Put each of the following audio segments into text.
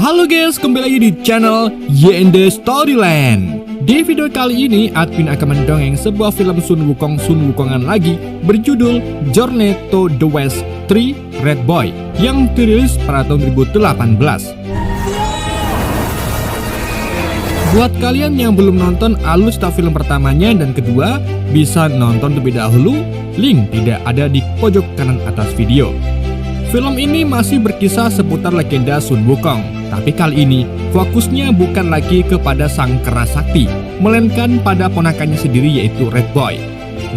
Halo guys, kembali lagi di channel YND Storyland. Di video kali ini, admin akan mendongeng sebuah film Sun Wukongan lagi berjudul Journey to the West 3 Red Boy yang dirilis pada tahun 2018. Buat kalian yang belum nonton alutsista film pertamanya dan kedua, bisa nonton terlebih dahulu. Link tidak ada di pojok kanan atas video. Film ini masih berkisah seputar legenda Sun Wukong, tapi kali ini fokusnya bukan lagi kepada sang kera sakti, melainkan pada ponakannya sendiri yaitu Red Boy,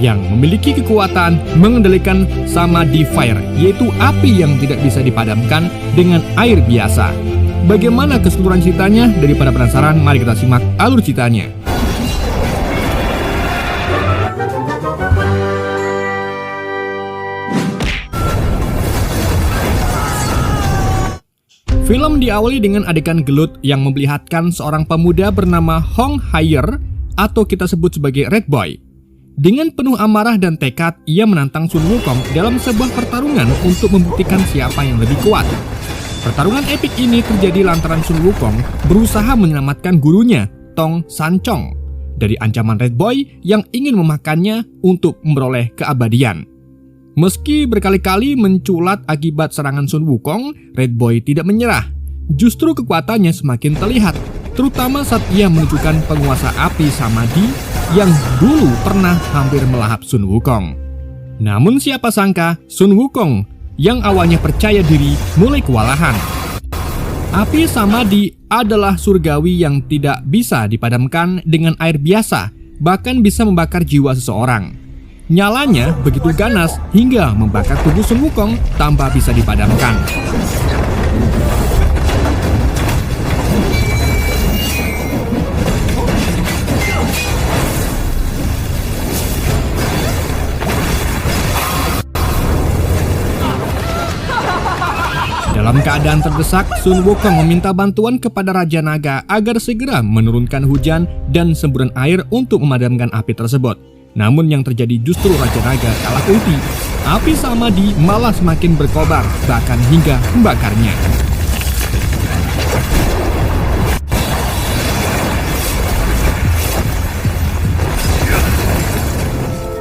yang memiliki kekuatan mengendalikan Samadhi Fire, yaitu api yang tidak bisa dipadamkan dengan air biasa. Bagaimana keseluruhan ceritanya? Daripada penasaran, mari kita simak alur ceritanya. Film diawali dengan adegan gelut yang memperlihatkan seorang pemuda bernama Hong Haier atau kita sebut sebagai Red Boy. Dengan penuh amarah dan tekad, ia menantang Sun Wukong dalam sebuah pertarungan untuk membuktikan siapa yang lebih kuat. Pertarungan epik ini terjadi lantaran Sun Wukong berusaha menyelamatkan gurunya, Tong Sanchong, dari ancaman Red Boy yang ingin memakannya untuk memperoleh keabadian. Meski berkali-kali menculat akibat serangan Sun Wukong, Red Boy tidak menyerah. Justru kekuatannya semakin terlihat, terutama saat ia menunjukkan penguasa api Samadhi yang dulu pernah hampir melahap Sun Wukong. Namun siapa sangka Sun Wukong yang awalnya percaya diri mulai kewalahan. Api Samadhi adalah surgawi yang tidak bisa dipadamkan dengan air biasa, bahkan bisa membakar jiwa seseorang. Nyalanya begitu ganas hingga membakar tubuh Sun Wukong tanpa bisa dipadamkan. Dalam keadaan terdesak, Sun Wukong meminta bantuan kepada Raja Naga agar segera menurunkan hujan dan semburan air untuk memadamkan api tersebut. Namun yang terjadi justru Raja Naga kalah ulti. Api Samadhi malah semakin berkobar, bahkan hingga membakarnya.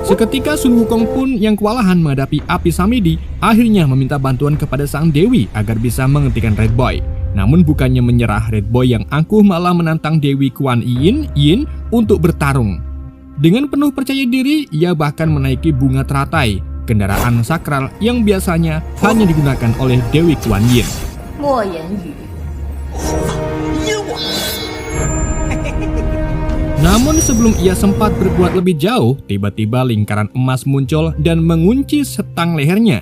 Seketika Sun Wukong pun yang kewalahan menghadapi api Samadhi akhirnya meminta bantuan kepada sang Dewi agar bisa menghentikan Red Boy. Namun bukannya menyerah, Red Boy yang angkuh malah menantang Dewi Kuan Yin untuk bertarung. Dengan penuh percaya diri, ia bahkan menaiki bunga teratai, kendaraan sakral yang biasanya hanya digunakan oleh Dewi Kuan Yin. Namun sebelum ia sempat berbuat lebih jauh, tiba-tiba lingkaran emas muncul dan mengunci setang lehernya.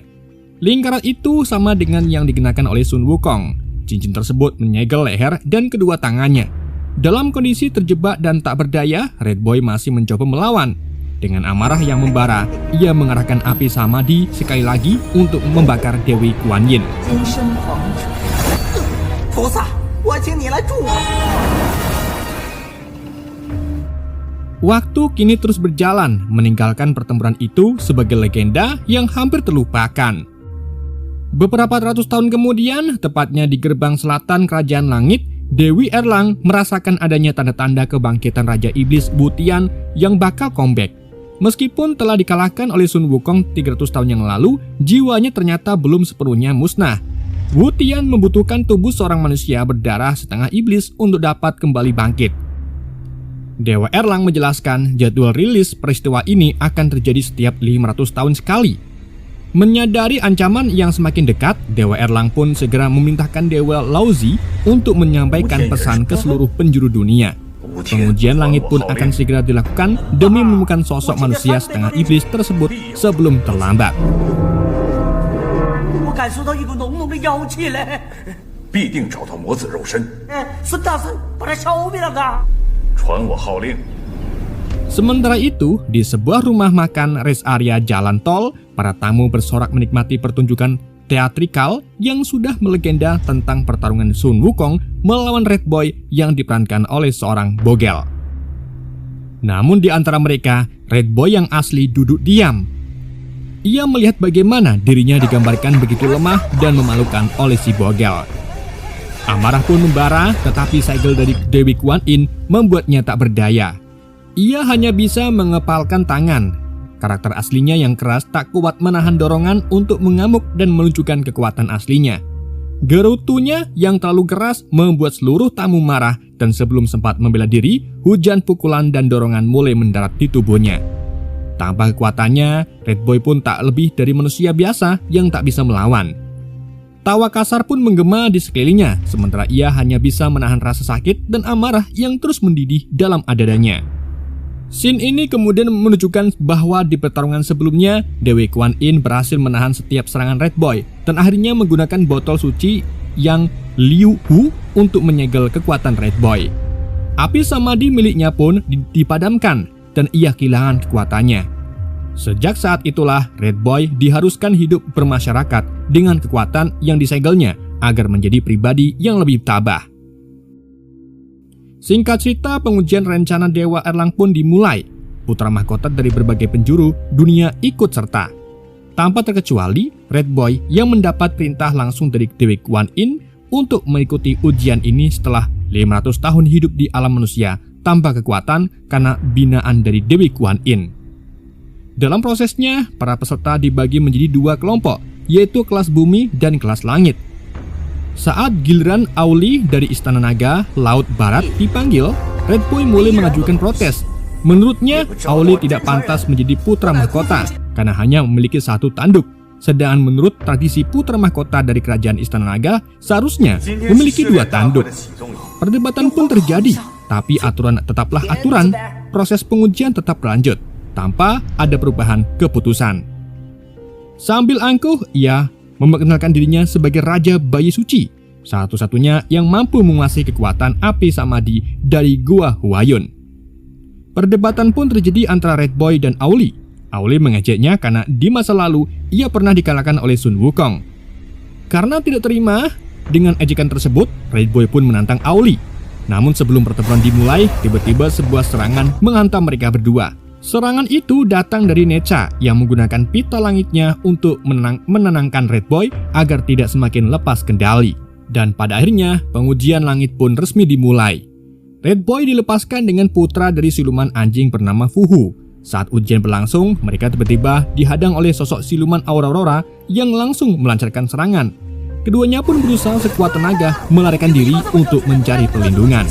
Lingkaran itu sama dengan yang dikenakan oleh Sun Wukong. Cincin tersebut menyegel leher dan kedua tangannya. Dalam kondisi terjebak dan tak berdaya, Red Boy masih mencoba melawan. Dengan amarah yang membara, ia mengarahkan api Samadhi sekali lagi untuk membakar Dewi Kuan Yin. Waktu kini terus berjalan, meninggalkan pertempuran itu sebagai legenda yang hampir terlupakan. Beberapa ratus tahun kemudian, tepatnya di gerbang selatan Kerajaan Langit, Dewi Erlang merasakan adanya tanda-tanda kebangkitan Raja Iblis Wutian yang bakal comeback. Meskipun telah dikalahkan oleh Sun Wukong 300 tahun yang lalu, jiwanya ternyata belum sepenuhnya musnah. Wutian membutuhkan tubuh seorang manusia berdarah setengah iblis untuk dapat kembali bangkit. Dewa Erlang menjelaskan jadwal rilis peristiwa ini akan terjadi setiap 500 tahun sekali. Menyadari ancaman yang semakin dekat, Dewa Erlang pun segera memintahkan Dewa Laozi untuk menyampaikan pesan ke seluruh penjuru dunia. Pengujian langit pun akan segera dilakukan demi menemukan sosok manusia setengah iblis tersebut sebelum terlambat. Sementara itu, di sebuah rumah makan rest area jalan tol, para tamu bersorak menikmati pertunjukan teatrikal yang sudah melegenda tentang pertarungan Sun Wukong melawan Red Boy yang diperankan oleh seorang bogel. Namun di antara mereka, Red Boy yang asli duduk diam. Ia melihat bagaimana dirinya digambarkan begitu lemah dan memalukan oleh si bogel. Amarah pun membara, tetapi segel dari Dewi Kuan Yin membuatnya tak berdaya. Ia hanya bisa mengepalkan tangan. Karakter aslinya yang keras tak kuat menahan dorongan untuk mengamuk dan menunjukkan kekuatan aslinya. Gerutunya yang terlalu keras membuat seluruh tamu marah, dan sebelum sempat membela diri, hujan pukulan dan dorongan mulai mendarat di tubuhnya. Tanpa kekuatannya, Red Boy pun tak lebih dari manusia biasa yang tak bisa melawan. Tawa kasar pun menggema di sekelilingnya, sementara ia hanya bisa menahan rasa sakit dan amarah yang terus mendidih dalam dadanya. Scene ini kemudian menunjukkan bahwa di pertarungan sebelumnya, Dewi Kuan Yin berhasil menahan setiap serangan Red Boy dan akhirnya menggunakan botol suci yang Liu Hu untuk menyegel kekuatan Red Boy. Api samadhi miliknya pun dipadamkan dan ia kehilangan kekuatannya. Sejak saat itulah Red Boy diharuskan hidup bermasyarakat dengan kekuatan yang disegelnya agar menjadi pribadi yang lebih tabah. Singkat cerita, pengujian rencana Dewa Erlang pun dimulai. Putra mahkota dari berbagai penjuru dunia ikut serta. Tanpa terkecuali, Red Boy yang mendapat perintah langsung dari Dewi Kuan Yin untuk mengikuti ujian ini setelah 500 tahun hidup di alam manusia tanpa kekuatan karena binaan dari Dewi Kuan Yin. Dalam prosesnya, para peserta dibagi menjadi dua kelompok, yaitu kelas bumi dan kelas langit. Saat giliran Auli dari Istana Naga, Laut Barat dipanggil, Red Boy mulai mengajukan protes. Menurutnya, Auli tidak pantas menjadi putra mahkota karena hanya memiliki satu tanduk. Sedangkan menurut tradisi putra mahkota dari kerajaan Istana Naga, seharusnya memiliki dua tanduk. Perdebatan pun terjadi, tapi aturan tetaplah aturan. Proses pengujian tetap berlanjut tanpa ada perubahan keputusan. Sambil angkuh, ia memperkenalkan dirinya sebagai Raja Bayi Suci, satu-satunya yang mampu menguasai kekuatan api samadhi dari Gua Huayun. Perdebatan pun terjadi antara Red Boy dan Auli. Auli mengejeknya karena di masa lalu ia pernah dikalahkan oleh Sun Wukong. Karena tidak terima dengan ejekan tersebut, Red Boy pun menantang Auli. Namun sebelum pertempuran dimulai, tiba-tiba sebuah serangan menghantam mereka berdua. Serangan itu datang dari Necha yang menggunakan pita langitnya untuk menenangkan Red Boy agar tidak semakin lepas kendali. Dan pada akhirnya, pengujian langit pun resmi dimulai. Red Boy dilepaskan dengan putra dari siluman anjing bernama Fuhu. Saat ujian berlangsung, mereka tiba-tiba dihadang oleh sosok siluman Aurora yang langsung melancarkan serangan. Keduanya pun berusaha sekuat tenaga melarikan diri untuk mencari perlindungan.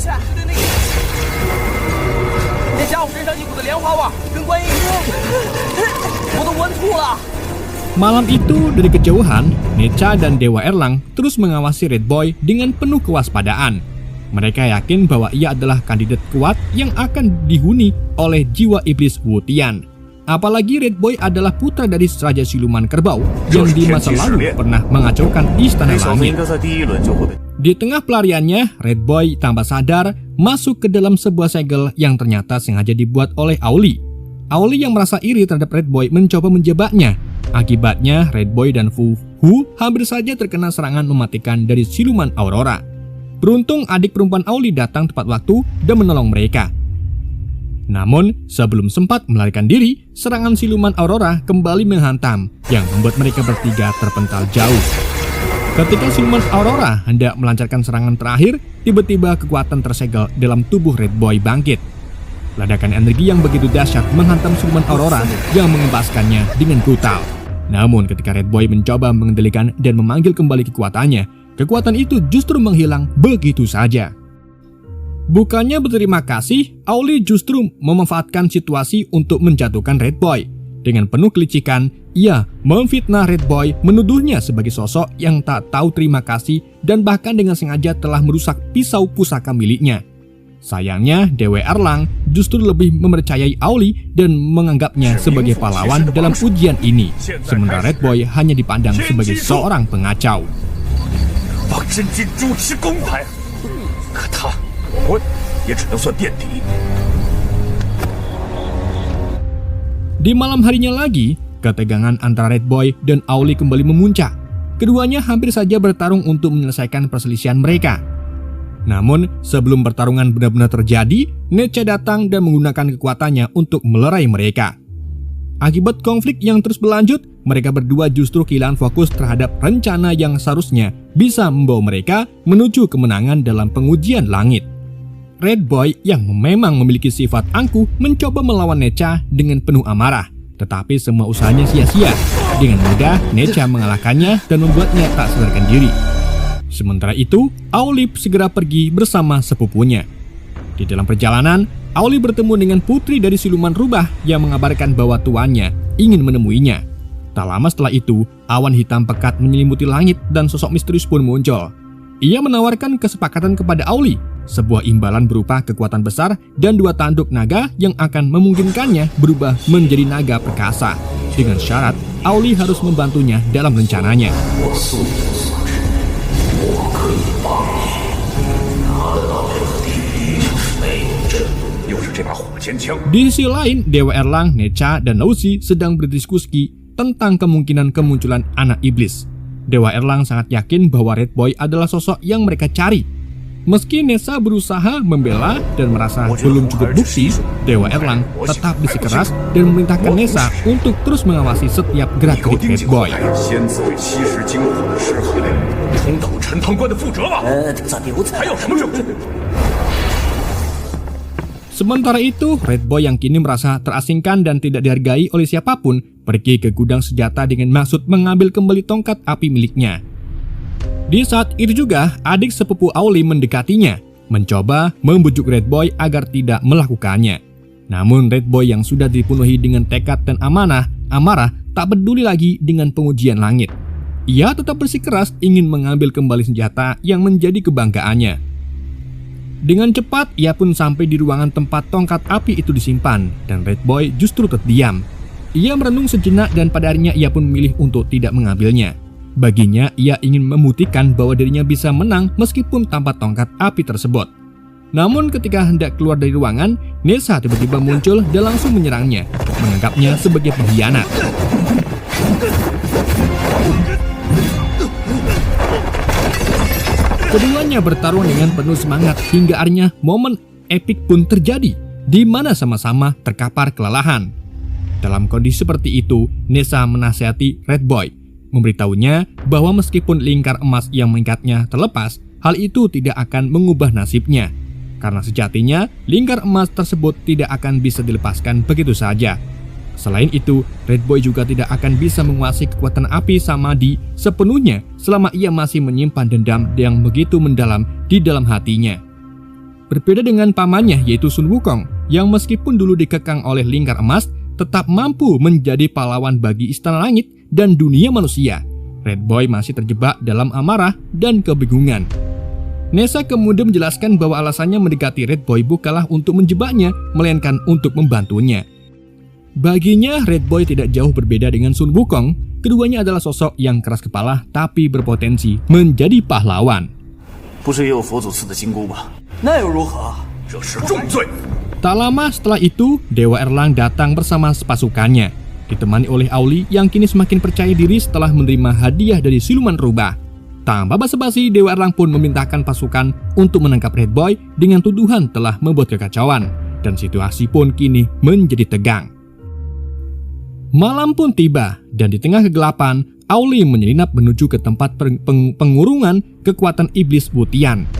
Malam itu, dari kejauhan, Necha dan Dewa Erlang terus mengawasi Red Boy dengan penuh kewaspadaan. Mereka yakin bahwa ia adalah kandidat kuat yang akan dihuni oleh jiwa iblis Wu Tian. Apalagi Red Boy adalah putra dari Raja Siluman Kerbau yang di masa lalu pernah mengacaukan Istana Langit. Di tengah pelariannya, Red Boy tanpa sadar masuk ke dalam sebuah segel yang ternyata sengaja dibuat oleh Auli. Auli yang merasa iri terhadap Red Boy mencoba menjebaknya. Akibatnya, Red Boy dan Fu Hu hampir saja terkena serangan mematikan dari Siluman Aurora. Beruntung adik perempuan Auli datang tepat waktu dan menolong mereka. Namun, sebelum sempat melarikan diri, serangan Siluman Aurora kembali menghantam yang membuat mereka bertiga terpental jauh. Ketika Siluman Aurora hendak melancarkan serangan terakhir, tiba-tiba kekuatan tersegel dalam tubuh Red Boy bangkit. Ledakan energi yang begitu dahsyat menghantam Siluman Aurora yang mengembaskannya dengan brutal. Namun ketika Red Boy mencoba mengendalikan dan memanggil kembali kekuatannya, kekuatan itu justru menghilang begitu saja. Bukannya berterima kasih, Auli justru memanfaatkan situasi untuk menjatuhkan Red Boy. Dengan penuh kelicikan, ia memfitnah Red Boy, menuduhnya sebagai sosok yang tak tahu terima kasih dan bahkan dengan sengaja telah merusak pisau pusaka miliknya. Sayangnya, Dewa Erlang justru lebih mempercayai Auli dan menganggapnya sebagai pahlawan dalam ujian ini, sementara Red Boy hanya dipandang sebagai seorang pengacau. Di malam harinya lagi, ketegangan antara Red Boy dan Auli kembali memuncak. Keduanya hampir saja bertarung untuk menyelesaikan perselisihan mereka. Namun, sebelum pertarungan benar-benar terjadi, Necha datang dan menggunakan kekuatannya untuk melerai mereka. Akibat konflik yang terus berlanjut, mereka berdua justru kehilangan fokus terhadap rencana yang seharusnya bisa membawa mereka menuju kemenangan dalam pengujian langit. Red Boy yang memang memiliki sifat angkuh mencoba melawan Necha dengan penuh amarah, tetapi semua usahanya sia-sia. Dengan mudah, Necha mengalahkannya dan membuatnya tak sadarkan diri. Sementara itu, Aulip segera pergi bersama sepupunya. Di dalam perjalanan, Auli bertemu dengan putri dari siluman rubah yang mengabarkan bahwa tuannya ingin menemuinya. Tak lama setelah itu, awan hitam pekat menyelimuti langit dan sosok misterius pun muncul. Ia menawarkan kesepakatan kepada Auli, sebuah imbalan berupa kekuatan besar dan 2 tanduk naga yang akan memungkinkannya berubah menjadi naga perkasa. Dengan syarat, Auli harus membantunya dalam rencananya. Di sisi lain, Dewa Erlang, Necha, dan Laozi sedang berdiskusi tentang kemungkinan kemunculan anak iblis. Dewa Erlang sangat yakin bahwa Red Boy adalah sosok yang mereka cari. Meski Necha berusaha membela dan merasa belum cukup bukti, Dewa Erlang tetap bersikeras dan memerintahkan Necha untuk terus mengawasi setiap gerak-gerik Red Boy. Sementara itu, Red Boy yang kini merasa terasingkan dan tidak dihargai oleh siapapun pergi ke gudang senjata dengan maksud mengambil kembali tongkat api miliknya. Di saat itu juga, adik sepupu Auli mendekatinya, mencoba membujuk Red Boy agar tidak melakukannya. Namun Red Boy yang sudah dipenuhi dengan tekad dan amarah tak peduli lagi dengan pengujian langit. Ia tetap bersikeras ingin mengambil kembali senjata yang menjadi kebanggaannya. Dengan cepat, ia pun sampai di ruangan tempat tongkat api itu disimpan, dan Red Boy justru terdiam. Ia merenung sejenak dan pada akhirnya ia pun memilih untuk tidak mengambilnya. Baginya, ia ingin membuktikan bahwa dirinya bisa menang meskipun tanpa tongkat api tersebut. Namun ketika hendak keluar dari ruangan, Necha tiba-tiba muncul dan langsung menyerangnya, menganggapnya sebagai pengkhianat. Keduanya bertarung dengan penuh semangat hingga akhirnya momen epik pun terjadi, di mana sama-sama terkapar kelelahan. Dalam kondisi seperti itu, Necha menasihati Red Boy, memberitahunya bahwa meskipun lingkar emas yang mengikatnya terlepas, hal itu tidak akan mengubah nasibnya. Karena sejatinya, lingkar emas tersebut tidak akan bisa dilepaskan begitu saja. Selain itu, Red Boy juga tidak akan bisa menguasai kekuatan api Samadhi sepenuhnya selama ia masih menyimpan dendam yang begitu mendalam di dalam hatinya. Berbeda dengan pamannya yaitu Sun Wukong, yang meskipun dulu dikekang oleh lingkar emas, tetap mampu menjadi pahlawan bagi istana langit dan dunia manusia. Red Boy masih terjebak dalam amarah dan kebingungan. Necha kemudian menjelaskan bahwa alasannya mendekati Red Boy bukanlah untuk menjebaknya, melainkan untuk membantunya. Baginya, Red Boy tidak jauh berbeda dengan Sun Wukong. Keduanya adalah sosok yang keras kepala tapi berpotensi menjadi pahlawan. Tak lama setelah itu, Dewa Erlang datang bersama pasukannya, ditemani oleh Auli yang kini semakin percaya diri setelah menerima hadiah dari siluman rubah. Tanpa basa-basi, Dewa Erlang pun memerintahkan pasukan untuk menangkap Red Boy dengan tuduhan telah membuat kekacauan, dan situasi pun kini menjadi tegang. Malam pun tiba, dan di tengah kegelapan, Auli menyelinap menuju ke tempat pengurungan kekuatan iblis Wutian.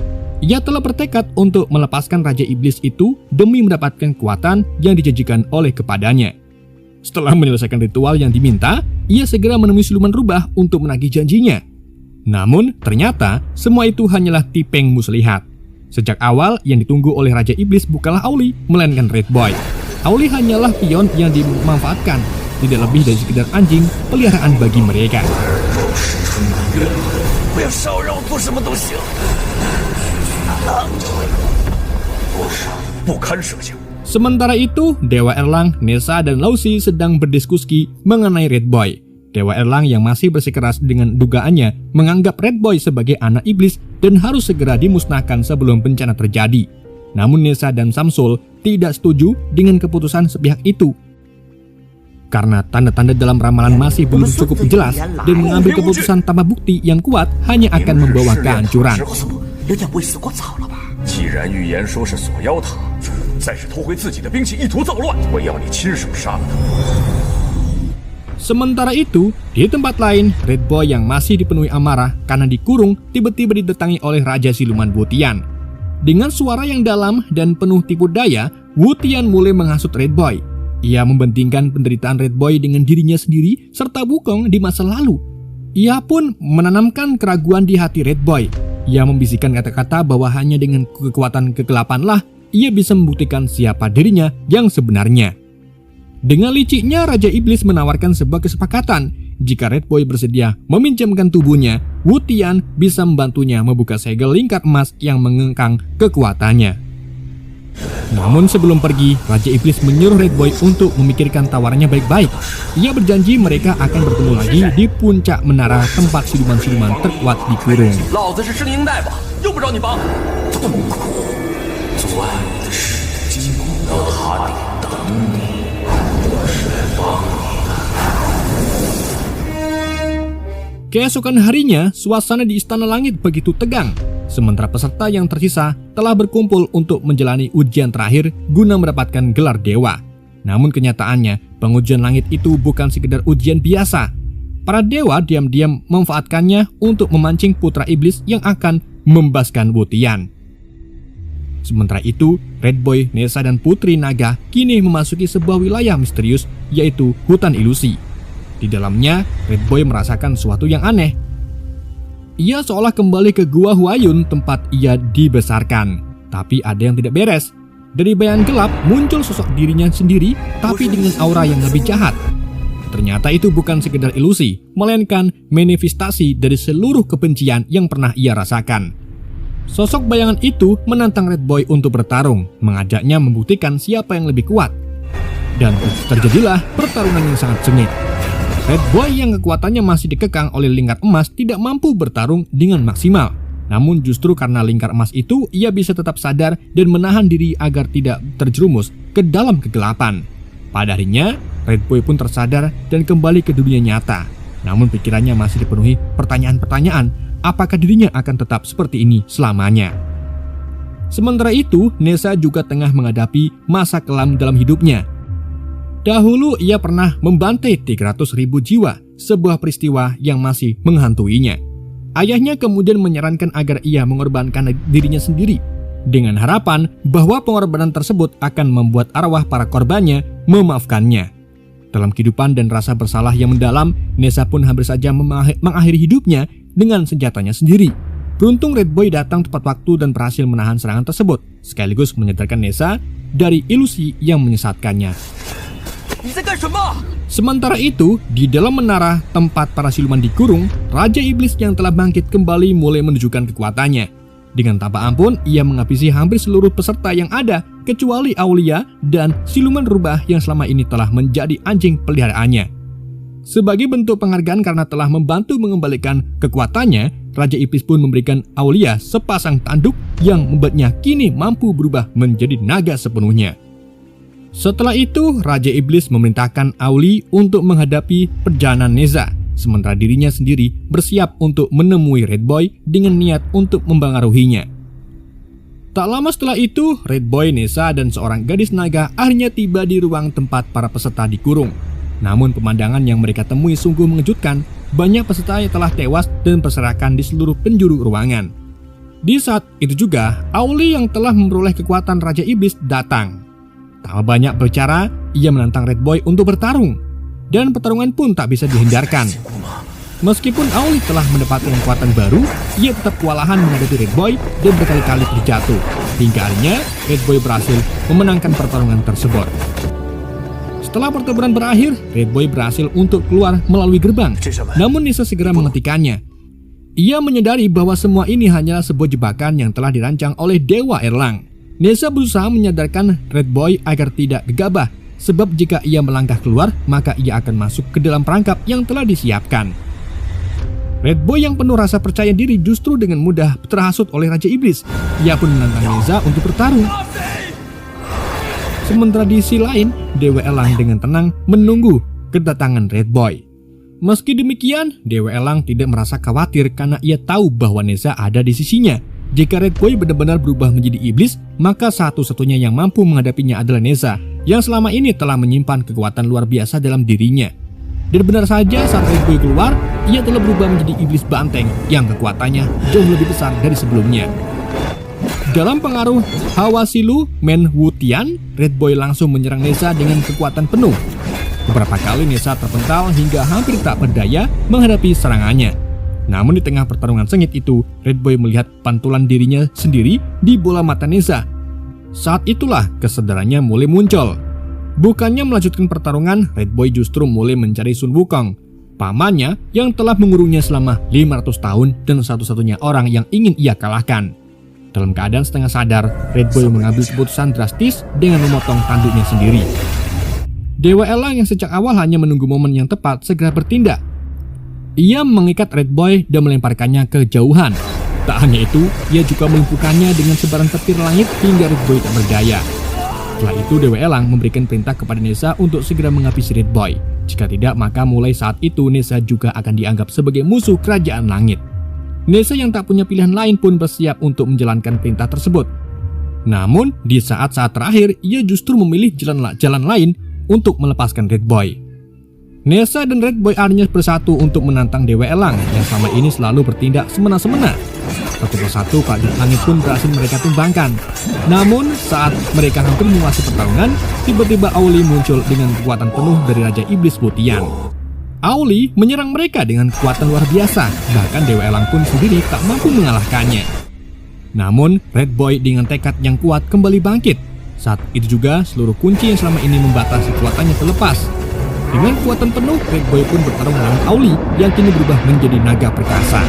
Ia telah bertekad untuk melepaskan Raja Iblis itu demi mendapatkan kekuatan yang dijanjikan oleh kepadanya. Setelah menyelesaikan ritual yang diminta, ia segera menemui siluman rubah untuk menagih janjinya. Namun, ternyata semua itu hanyalah tipeng muslihat. Sejak awal, yang ditunggu oleh Raja Iblis bukanlah Auli, melainkan Red Boy. Auli hanyalah pion yang dimanfaatkan, tidak lebih dari sekedar anjing peliharaan bagi mereka. Sementara itu, Dewa Erlang, Necha, dan Laozi sedang berdiskusi mengenai Red Boy. Dewa Erlang yang masih bersikeras dengan dugaannya menganggap Red Boy sebagai anak iblis dan harus segera dimusnahkan sebelum bencana terjadi. Namun Necha dan Samsul tidak setuju dengan keputusan sepihak itu. Karena tanda-tanda dalam ramalan masih belum cukup jelas dan mengambil keputusan tanpa bukti yang kuat hanya akan membawa kehancuran. Sementara itu, di tempat lain, Red Boy yang masih dipenuhi amarah karena dikurung tiba-tiba didatangi oleh Raja Siluman Wutian. Dengan suara yang dalam dan penuh tipu daya, Wutian mulai menghasut Red Boy. Ia membandingkan penderitaan Red Boy dengan dirinya sendiri serta Wukong di masa lalu. Ia pun menanamkan keraguan di hati Red Boy. Ia membisikkan kata-kata bahwa hanya dengan kekuatan kegelapanlah ia bisa membuktikan siapa dirinya yang sebenarnya. Dengan liciknya, Raja Iblis menawarkan sebuah kesepakatan. Jika Red Boy bersedia meminjamkan tubuhnya, Wutian bisa membantunya membuka segel lingkar emas yang mengengkang kekuatannya. Namun sebelum pergi, Raja Iblis menyuruh Red Boy untuk memikirkan tawarannya baik-baik. Ia berjanji mereka akan bertemu lagi di puncak menara tempat siluman-siluman terkuat dikurung. Keesokan harinya, suasana di Istana Langit begitu tegang. Sementara peserta yang tersisa telah berkumpul untuk menjalani ujian terakhir guna mendapatkan gelar dewa. Namun kenyataannya, pengujian langit itu bukan sekedar ujian biasa. Para dewa diam-diam memanfaatkannya untuk memancing putra iblis yang akan membebaskan Wutian. Sementara itu, Red Boy, Nessa, dan Putri Naga kini memasuki sebuah wilayah misterius, yaitu hutan ilusi. Di dalamnya, Red Boy merasakan sesuatu yang aneh. Ia seolah kembali ke Gua Huayun tempat ia dibesarkan. Tapi ada yang tidak beres. Dari bayangan gelap muncul sosok dirinya sendiri, tapi dengan aura yang lebih jahat. Ternyata itu bukan sekedar ilusi, melainkan manifestasi dari seluruh kebencian yang pernah ia rasakan. Sosok bayangan itu menantang Red Boy untuk bertarung, mengajaknya membuktikan siapa yang lebih kuat. Dan terjadilah pertarungan yang sangat sengit. Red Boy yang kekuatannya masih dikekang oleh lingkar emas tidak mampu bertarung dengan maksimal. Namun justru karena lingkar emas itu, ia bisa tetap sadar dan menahan diri agar tidak terjerumus ke dalam kegelapan. Pada harinya, Red Boy pun tersadar dan kembali ke dunia nyata. Namun pikirannya masih dipenuhi pertanyaan-pertanyaan, apakah dirinya akan tetap seperti ini selamanya. Sementara itu, Nessa juga tengah menghadapi masa kelam dalam hidupnya. Dahulu ia pernah membantai 300.000 jiwa, sebuah peristiwa yang masih menghantuinya. Ayahnya kemudian menyarankan agar ia mengorbankan dirinya sendiri, dengan harapan bahwa pengorbanan tersebut akan membuat arwah para korbannya memaafkannya. Dalam kehidupan dan rasa bersalah yang mendalam, Nessa pun hampir saja mengakhiri hidupnya dengan senjatanya sendiri. Beruntung Red Boy datang tepat waktu dan berhasil menahan serangan tersebut, sekaligus menyadarkan Nessa dari ilusi yang menyesatkannya. Sementara itu, di dalam menara tempat para siluman dikurung, Raja Iblis yang telah bangkit kembali mulai menunjukkan kekuatannya. Dengan tanpa ampun, ia menghabisi hampir seluruh peserta yang ada, kecuali Aulia dan siluman rubah yang selama ini telah menjadi anjing peliharaannya. Sebagai bentuk penghargaan karena telah membantu mengembalikan kekuatannya, Raja Iblis pun memberikan Aulia sepasang tanduk yang membuatnya kini mampu berubah menjadi naga sepenuhnya. Setelah itu, Raja Iblis memerintahkan Auli untuk menghadapi perjalanan Neza, sementara dirinya sendiri bersiap untuk menemui Red Boy dengan niat untuk mempengaruhinya. Tak lama setelah itu, Red Boy, Nessa, dan seorang gadis naga akhirnya tiba di ruang tempat para peserta dikurung. Namun pemandangan yang mereka temui sungguh mengejutkan. Banyak peserta yang telah tewas dan berserakan di seluruh penjuru ruangan. Di saat itu juga, Auli yang telah memperoleh kekuatan Raja Iblis datang. Tak banyak berbicara, ia menantang Red Boy untuk bertarung, dan pertarungan pun tak bisa dihindarkan. Meskipun Auli telah mendapatkan kekuatan baru, ia tetap kewalahan menghadapi Red Boy dan berkali-kali terjatuh. Hingga akhirnya, Red Boy berhasil memenangkan pertarungan tersebut. Setelah pertempuran berakhir, Red Boy berhasil untuk keluar melalui gerbang. Namun Nessa segera menghentikannya. Ia menyadari bahwa semua ini hanyalah sebuah jebakan yang telah dirancang oleh Dewa Erlang. Nessa berusaha menyadarkan Red Boy agar tidak gegabah, sebab jika ia melangkah keluar, maka ia akan masuk ke dalam perangkap yang telah disiapkan. Red Boy yang penuh rasa percaya diri justru dengan mudah terhasut oleh Raja Iblis. Ia pun menantang Nessa untuk bertarung. Sementara di sisi lain, Dewa Elang dengan tenang menunggu kedatangan Red Boy. Meski demikian, Dewa Elang tidak merasa khawatir karena ia tahu bahwa Nessa ada di sisinya. Jika Red Boy benar-benar berubah menjadi iblis, maka satu-satunya yang mampu menghadapinya adalah Nessa, yang selama ini telah menyimpan kekuatan luar biasa dalam dirinya. Dan benar saja saat Red Boy keluar, ia telah berubah menjadi iblis banteng yang kekuatannya jauh lebih besar dari sebelumnya. Dalam pengaruh Hwasilu Menwutian, Red Boy langsung menyerang Nessa dengan kekuatan penuh. Beberapa kali Nessa terpental hingga hampir tak berdaya menghadapi serangannya. Namun di tengah pertarungan sengit itu, Red Boy melihat pantulan dirinya sendiri di bola mata Nessa. Saat itulah kesadarannya mulai muncul. Bukannya melanjutkan pertarungan, Red Boy justru mulai mencari Sun Wukong, pamannya yang telah mengurungnya selama 500 tahun dan satu-satunya orang yang ingin ia kalahkan. Dalam keadaan setengah sadar, Red Boy mengambil keputusan drastis dengan memotong tanduknya sendiri. Dewa Elang yang sejak awal hanya menunggu momen yang tepat segera bertindak. Ia mengikat Red Boy dan melemparkannya ke jauhan. Tak hanya itu, ia juga melumpuhkannya dengan sebaran petir langit hingga Red Boy tak berdaya. Setelah itu, Dewa Elang memberikan perintah kepada Nessa untuk segera menghabisi Red Boy. Jika tidak, maka mulai saat itu Nessa juga akan dianggap sebagai musuh kerajaan langit. Nessa yang tak punya pilihan lain pun bersiap untuk menjalankan perintah tersebut. Namun, di saat-saat terakhir, ia justru memilih jalan lain untuk melepaskan Red Boy. Nessa dan Red Boy akhirnya bersatu untuk menantang Dewa Elang yang selama ini selalu bertindak semena-semena. Satu persatu prajurit langit pun berhasil mereka tumbangkan. Namun, saat mereka hampir menguasai pertarungan, tiba-tiba Auli muncul dengan kekuatan penuh dari Raja Iblis Wutian. Auli menyerang mereka dengan kekuatan luar biasa, bahkan Dewa Elang pun sendiri tak mampu mengalahkannya. Namun, Red Boy dengan tekad yang kuat kembali bangkit. Saat itu juga, seluruh kunci yang selama ini membatasi kekuatannya terlepas. Dengan kekuatan penuh, Red Boy pun bertarung melawan Auli yang kini berubah menjadi naga perkasa.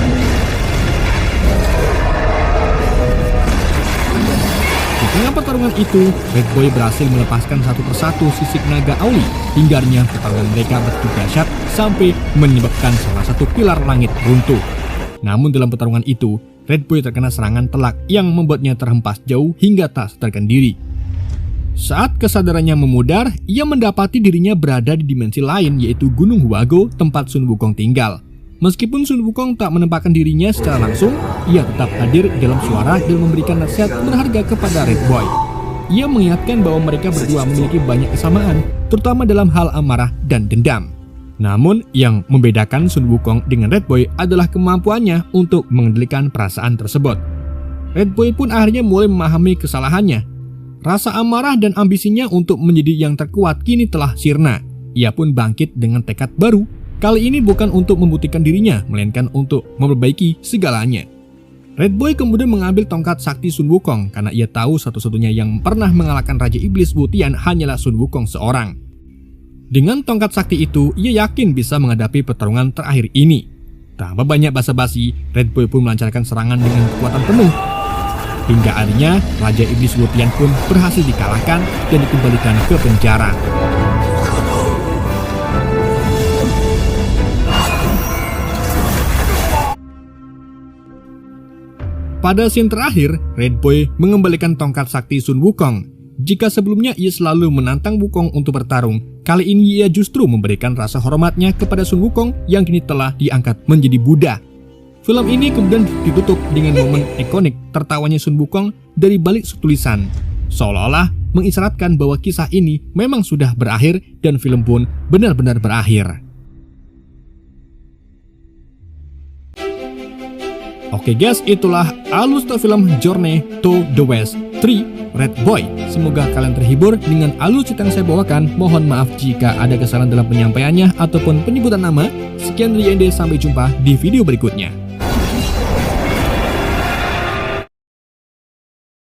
Di tengah pertarungan itu, Red Boy berhasil melepaskan satu persatu sisik naga Auli, hingga pertarungan mereka begitu dahsyat sampai menyebabkan salah satu pilar langit runtuh. Namun dalam pertarungan itu, Red Boy terkena serangan telak yang membuatnya terhempas jauh hingga tak sadarkan diri. Saat kesadarannya memudar, ia mendapati dirinya berada di dimensi lain, yaitu Gunung Huago, tempat Sun Wukong tinggal. Meskipun Sun Wukong tak menempatkan dirinya secara langsung, ia tetap hadir dalam suara dan memberikan nasihat berharga kepada Red Boy. Ia mengingatkan bahwa mereka berdua memiliki banyak kesamaan, terutama dalam hal amarah dan dendam. Namun, yang membedakan Sun Wukong dengan Red Boy adalah kemampuannya untuk mengendalikan perasaan tersebut. Red Boy pun akhirnya mulai memahami kesalahannya. Rasa amarah dan ambisinya untuk menjadi yang terkuat kini telah sirna. Ia pun bangkit dengan tekad baru. Kali ini bukan untuk membuktikan dirinya, melainkan untuk memperbaiki segalanya. Red Boy kemudian mengambil tongkat sakti Sun Wukong karena ia tahu satu-satunya yang pernah mengalahkan Raja Iblis Wutian hanyalah Sun Wukong seorang. Dengan tongkat sakti itu, ia yakin bisa menghadapi pertarungan terakhir ini. Tanpa banyak basa-basi, Red Boy pun melancarkan serangan dengan kekuatan penuh. Hingga akhirnya, Raja Iblis Wutian pun berhasil dikalahkan dan dikembalikan ke penjara. Pada scene terakhir, Red Boy mengembalikan tongkat sakti Sun Wukong. Jika sebelumnya ia selalu menantang Wukong untuk bertarung, kali ini ia justru memberikan rasa hormatnya kepada Sun Wukong yang kini telah diangkat menjadi Buddha. Film ini kemudian ditutup dengan momen ikonik tertawanya Sun Wukong dari balik tulisan, seolah-olah mengisyaratkan bahwa kisah ini memang sudah berakhir dan film pun benar-benar berakhir. Oke guys, itulah alur film Journey to the West 3 Red Boy. Semoga kalian terhibur dengan alur cerita yang saya bawakan. Mohon maaf jika ada kesalahan dalam penyampaiannya ataupun penyebutan nama. Sekian dari Ende, sampai jumpa di video berikutnya.